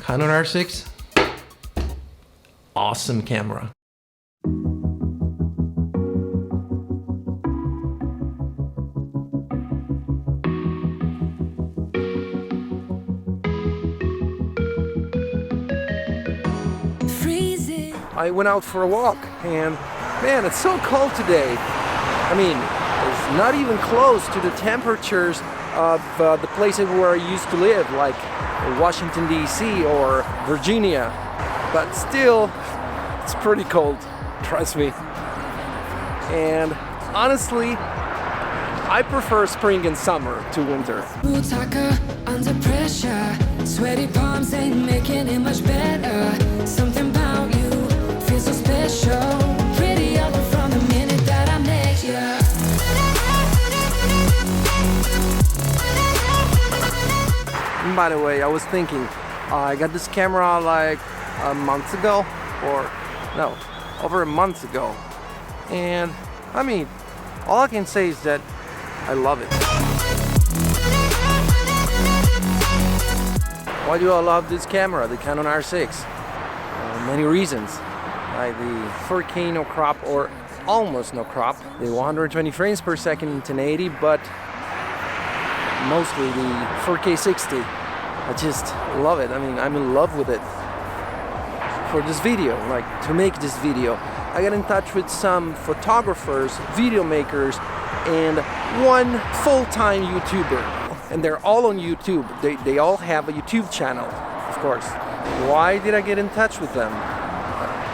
Canon R6, awesome camera. I went out for a walk and man, it's so cold today. I mean, it's not even close to the temperatures of the places where I used to live, like Washington DC or Virginia. But still, it's pretty cold, trust me. And honestly, I prefer spring and summer to winter. Under pressure, sweaty palms ain't making it much better. Something about you feels so special. Pretty up from the minute that I met you. And by the way, I was thinking, I got this camera like a month ago, or no, over a month ago. And I mean, all I can say is that I love it. Why do I love this camera, the Canon R6? Many reasons. Like the 4K no crop or almost no crop, the 120 frames per second in 1080, but mostly the 4K 60. I just love it. I mean, I'm in love with it. For this video, like to make this video, I got in touch with some photographers, video makers, and one full-time YouTuber. And they're all on YouTube. They all have a YouTube channel, of course. Why did I get in touch with them?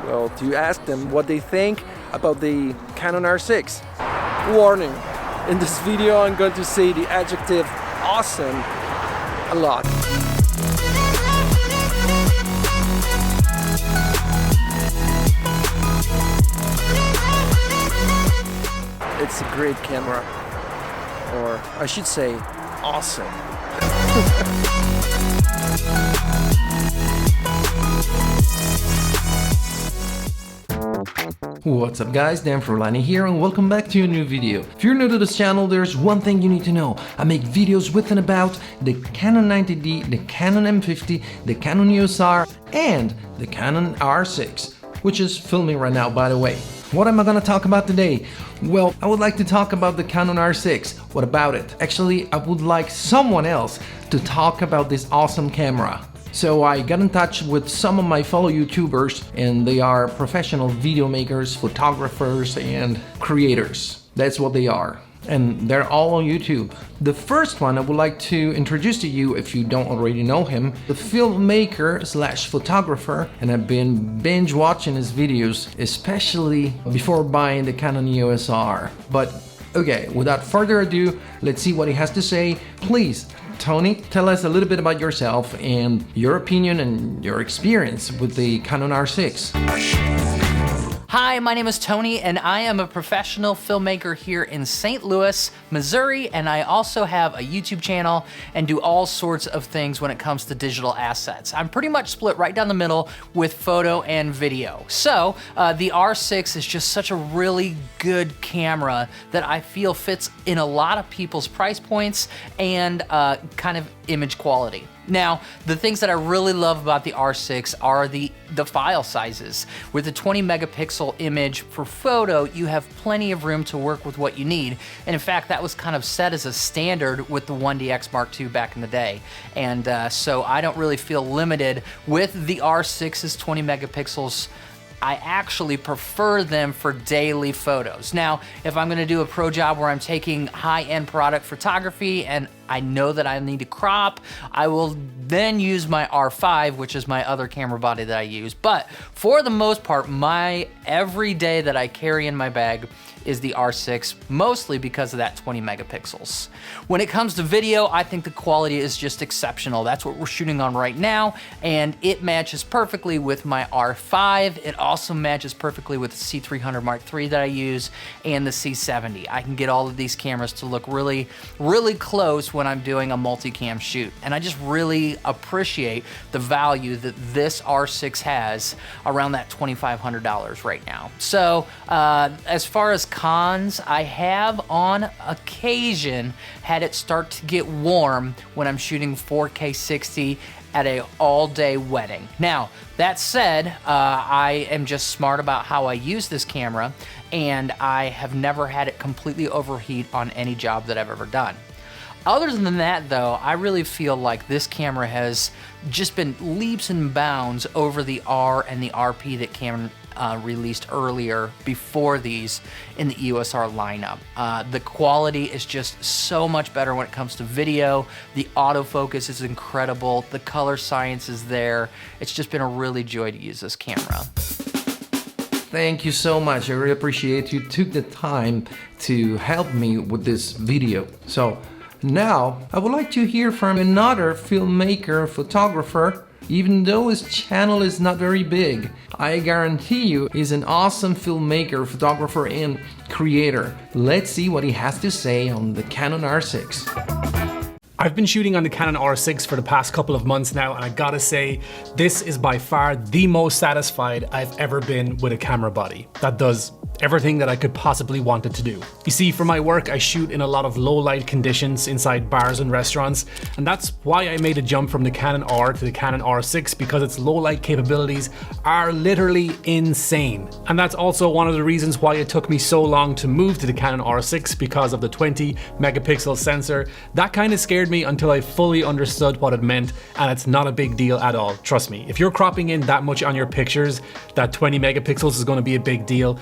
Well, to ask them what they think about the Canon R6. Warning, in this video I'm going to say the adjective awesome a lot. It's a great camera, or I should say awesome. What's up guys, Dan Furlani here and welcome back to a new video. If you're new to this channel, there's one thing you need to know. I make videos with and about the Canon 90D, the Canon M50, the Canon EOS R, and the Canon R6, which is filming right now, by the way. What am I gonna talk about today? Well, I would like to talk about the Canon R6. What about it? Actually, I would like someone else to talk about this awesome camera. So I got in touch with some of my fellow YouTubers, and they are professional video makers, photographers, and creators. That's what they are. And they're all on YouTube. The first one I would like to introduce to you, if you don't already know him, the filmmaker slash photographer, and I've been binge watching his videos, especially before buying the Canon EOS R. But okay, without further ado, let's see what he has to say. Please, Tony, tell us a little bit about yourself and your opinion and your experience with the Canon R6. Hi, my name is Tony and I am a professional filmmaker here in St. Louis, Missouri, and I also have a YouTube channel and do all sorts of things when it comes to digital assets. I'm pretty much split right down the middle with photo and video. So the R6 is just such a really good camera that I feel fits in a lot of people's price points and kind of image quality. Now, the things that I really love about the R6 are the file sizes. With a 20 megapixel image for photo, you have plenty of room to work with what you need. And in fact, that was kind of set as a standard with the 1DX Mark II back in the day. And so I don't really feel limited with the R6's 20 megapixels. I actually prefer them for daily photos. Now, if I'm gonna do a pro job where I'm taking high-end product photography and I know that I need to crop, I will then use my R5, which is my other camera body that I use. But for the most part, my every day that I carry in my bag is the R6, mostly because of that 20 megapixels. When it comes to video, I think the quality is just exceptional. That's what we're shooting on right now, and it matches perfectly with my R5. It also matches perfectly with the C300 Mark III that I use and the C70. I can get all of these cameras to look really, really close when I'm doing a multicam shoot. And I just really appreciate the value that this R6 has around that $2,500 right now. So as far as cons, I have on occasion had it start to get warm when I'm shooting 4K 60 at a all-day wedding. Now, that said, I am just smart about how I use this camera, and I have never had it completely overheat on any job that I've ever done. Other than that, though, I really feel like this camera has just been leaps and bounds over the R and the RP that Canon released earlier before these in the EOS R lineup. The quality is just so much better when it comes to video. The autofocus is incredible. The color science is there. It's just been a really joy to use this camera. Thank you so much. I really appreciate you took the time to help me with this video. So now I would like to hear from another filmmaker, photographer. Even though his channel is not very big, I guarantee you he's an awesome filmmaker, photographer, and creator. Let's see what he has to say on the Canon R6. I've been shooting on the Canon R6 for the past couple of months now, and I gotta say, this is by far the most satisfied I've ever been with a camera body that does everything that I could possibly want it to do. You see, for my work, I shoot in a lot of low light conditions inside bars and restaurants, and that's why I made a jump from the Canon R to the Canon R6, because its low light capabilities are literally insane. And that's also one of the reasons why it took me so long to move to the Canon R6, because of the 20 megapixel sensor. That kind of scared me until I fully understood what it meant, and it's not a big deal at all, trust me. If you're cropping in that much on your pictures, that 20 megapixels is gonna be a big deal.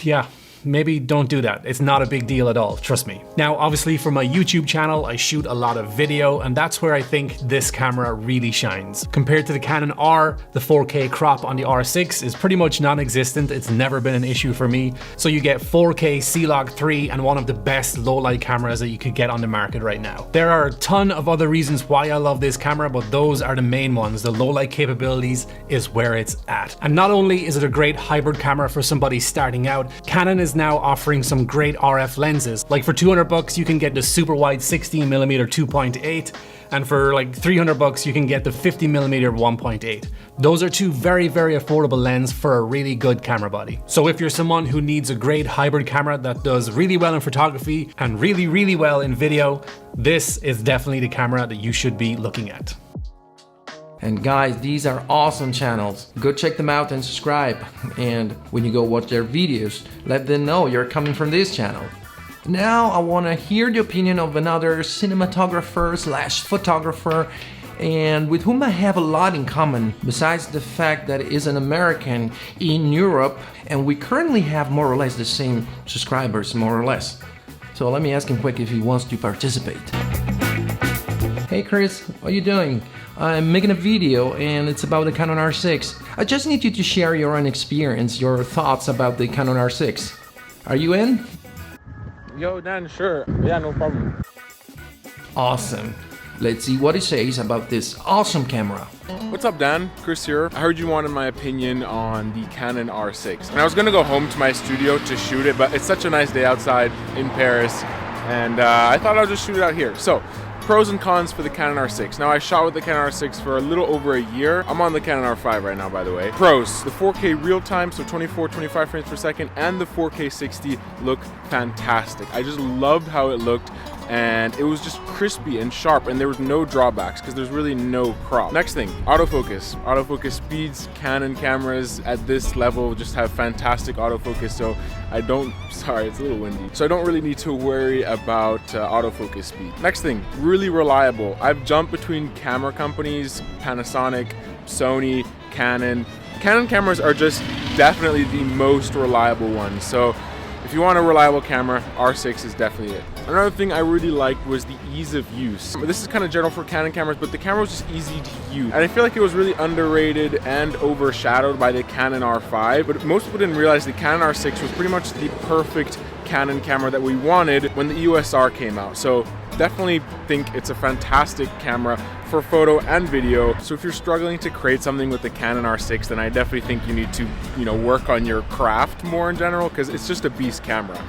Yeah, maybe don't do that. It's not a big deal at all, trust me. Now, obviously for my YouTube channel, I shoot a lot of video, and that's where I think this camera really shines. Compared to the Canon R, the 4K crop on the R6 is pretty much non-existent. It's never been an issue for me. So you get 4K C-Log 3 and one of the best low light cameras that you could get on the market right now. There are a ton of other reasons why I love this camera, but those are the main ones. The low light capabilities is where it's at. And not only is it a great hybrid camera for somebody starting out, Canon is now offering some great RF lenses. Like for 200 bucks, you can get the super wide 16mm 2.8, and for like 300 bucks, you can get the 50mm 1.8. Those are two very, very affordable lenses for a really good camera body. So if you're someone who needs a great hybrid camera that does really well in photography and really, really well in video, this is definitely the camera that you should be looking at. And guys, these are awesome channels. Go check them out and subscribe. And when you go watch their videos, let them know you're coming from this channel. Now I want to hear the opinion of another cinematographer slash photographer, and with whom I have a lot in common, besides the fact that he is an American in Europe, and we currently have more or less the same subscribers, more or less. So let me ask him quick if he wants to participate. Hey Chris, what are you doing? I'm making a video and it's about the Canon R6. I just need you to share your own experience, your thoughts about the Canon R6. Are you in? Yo, Dan, sure. Yeah, no problem. Awesome. Let's see what he says about this awesome camera. What's up, Dan? Chris here. I heard you wanted my opinion on the Canon R6. And I was gonna go home to my studio to shoot it, but it's such a nice day outside in Paris, and I thought I'll just shoot it out here. So, pros and cons for the Canon R6. Now, I shot with the Canon R6 for a little over a year. I'm on the Canon R5 right now, by the way. Pros: the 4K real time, so 24, 25 frames per second, and the 4K 60 look fantastic. I just loved how it looked, and it was just crispy and sharp, and there was no drawbacks because there's really no crop. Next thing, autofocus. Autofocus speeds. Canon cameras at this level just have fantastic autofocus, so I don't, sorry, it's a little windy, so I don't really need to worry about autofocus speed. Next thing, really reliable. I've jumped between camera companies, Panasonic, Sony, Canon. Canon cameras are just definitely the most reliable ones, so if you want a reliable camera, R6 is definitely it. Another thing I really liked was the ease of use. This is kind of general for Canon cameras, but the camera was just easy to use. And I feel like it was really underrated and overshadowed by the Canon R5, but most people didn't realize the Canon R6 was pretty much the perfect Canon camera that we wanted when the EOS R came out. So definitely think it's a fantastic camera for photo and video. So if you're struggling to create something with the Canon R6, then I definitely think you need to, work on your craft more in general, because it's just a beast camera.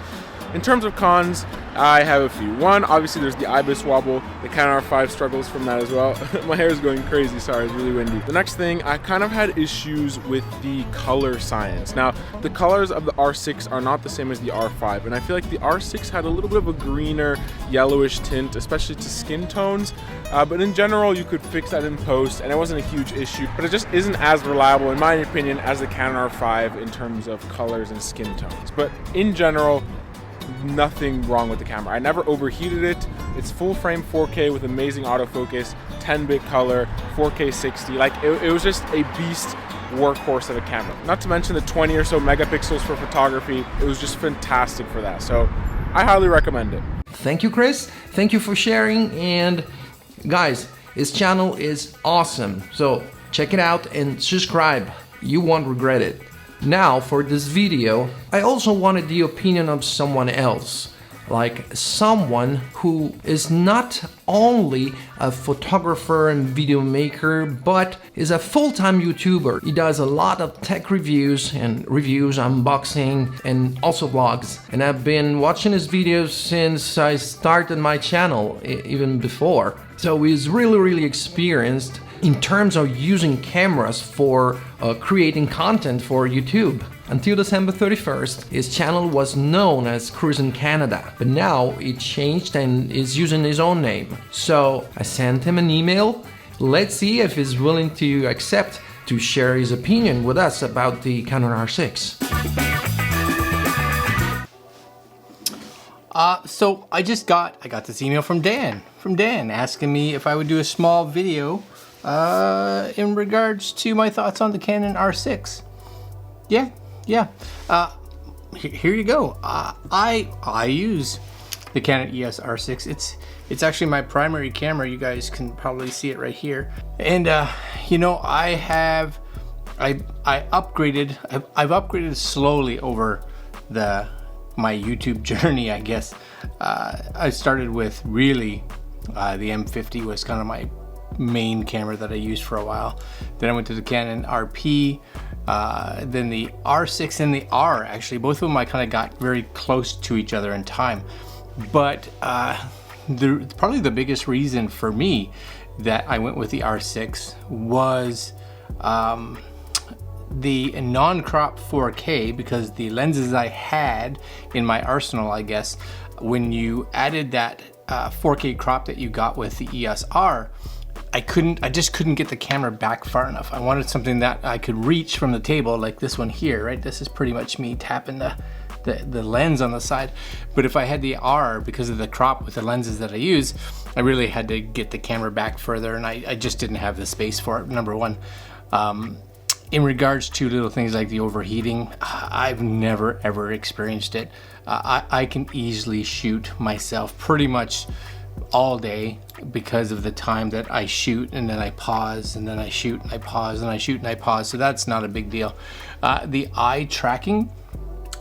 In terms of cons, I have a few. One, obviously there's the IBIS wobble. The Canon R5 struggles from that as well. My hair is going crazy, sorry, it's really windy. The next thing, I kind of had issues with the color science. Now, the colors of the R6 are not the same as the R5, and I feel like the R6 had a little bit of a greener, yellowish tint, especially to skin tones. But in general, you could fix that in post, and it wasn't a huge issue, but it just isn't as reliable, in my opinion, as the Canon R5 in terms of colors and skin tones. But in general, nothing wrong with the camera. I never overheated it. It's full frame 4K with amazing autofocus, 10-bit color, 4K 60. Like it was just a beast workhorse of a camera. Not to mention the 20 or so megapixels for photography. It was just fantastic for that. So I highly recommend it. Thank you, Chris. Thank you for sharing. And guys, his channel is awesome. So check it out and subscribe. You won't regret it. Now for this video, I also wanted the opinion of someone else, like someone who is not only a photographer and video maker, but is a full-time YouTuber. He does a lot of tech reviews, unboxing, and also vlogs. And I've been watching his videos since I started my channel, even before. So he's really experienced in terms of using cameras for creating content for YouTube. Until December 31st, his channel was known as Cruisin' Canada, but now it changed and is using his own name. So I sent him an email. Let's see if he's willing to accept to share his opinion with us about the Canon R6. So I got this email from Dan asking me if I would do a small video in regards to my thoughts on the Canon R6. Yeah. Here you go. I use the Canon EOS R6. It's actually my primary camera. You guys can probably see it right here. And you know, I've upgraded slowly over my YouTube journey, I guess. I started with really the M50 was kind of my main camera that I used for a while. Then I went to the Canon RP, then the R6 and the R. Actually, both of them I kind of got very close to each other in time. But probably the biggest reason for me that I went with the R6 was the non-crop 4K, because the lenses I had in my arsenal, I guess, when you added that 4K crop that you got with the EOS R, I just couldn't get the camera back far enough. I wanted something that I could reach from the table, like this one here, right? This is pretty much me tapping the lens on the side. But if I had the R, because of the crop with the lenses that I use, I really had to get the camera back further, and I just didn't have the space for it, number one. In regards to little things like the overheating, I've never ever experienced it. I can easily shoot myself pretty much all day because of the time that I shoot and then I pause and then I shoot and I pause and I shoot and I pause, so that's not a big deal. The eye tracking,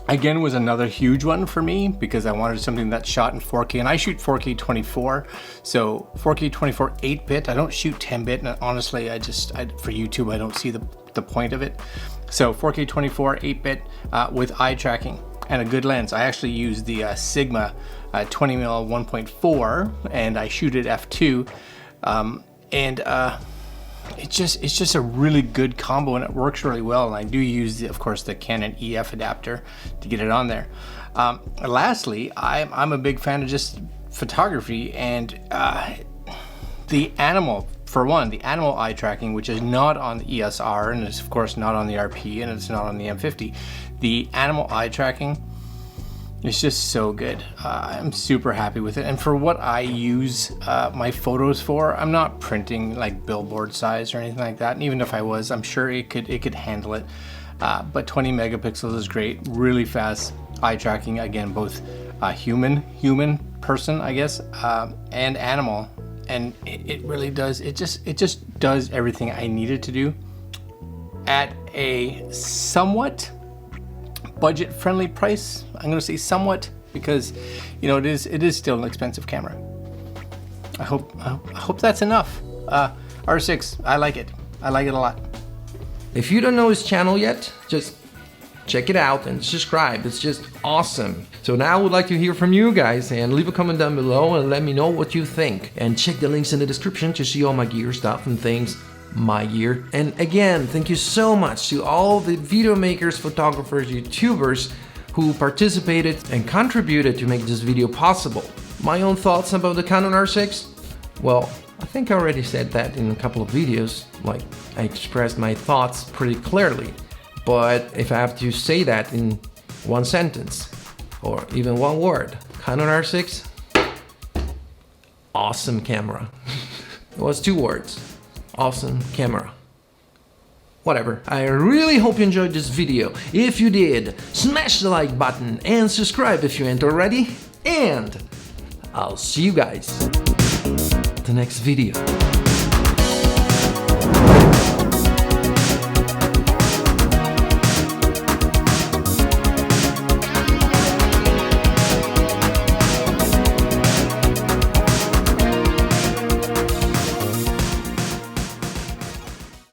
again, was another huge one for me because I wanted something that shot in 4K, and I shoot 4K 24, so 4K 24 8-bit. I don't shoot 10-bit, and honestly, for YouTube, I don't see the point of it. So 4K 24 8-bit with eye tracking and a good lens. I actually use the Sigma 20mm 1.4, and I shoot at f2, it's just a really good combo, and it works really well. And I do use, of course, the Canon EF adapter to get it on there. Lastly, I'm a big fan of just photography, and the animal, for one, the animal eye tracking, which is not on the EOS R, and it's of course not on the RP, and it's not on the M50. The animal eye tracking, it's just so good. I'm super happy with it. And for what I use my photos for, I'm not printing like billboard size or anything like that. And even if I was, I'm sure it could handle it. But 20 megapixels is great, really fast eye tracking. Again, both human person, I guess, and animal. And it really does, it just does everything I need it to do at a somewhat budget-friendly price. I'm gonna say somewhat, because you know it is still an expensive camera. I hope that's enough. R6, I like it a lot. If you don't know his channel yet, just check it out and subscribe. It's just awesome. So now I would like to hear from you guys, and leave a comment down below and let me know what you think. And check the links in the description to see all my gear stuff and things, my gear. And again, thank you so much to all the video makers, photographers, YouTubers who participated and contributed to make this video possible. My own thoughts about the Canon R6? Well, I think I already said that in a couple of videos, like I expressed my thoughts pretty clearly. But if I have to say that in one sentence, or even one word, Canon R6, awesome camera. It was 2 words, awesome camera. Whatever, I really hope you enjoyed this video. If you did, smash the like button and subscribe if you ain't already. And I'll see you guys in the next video.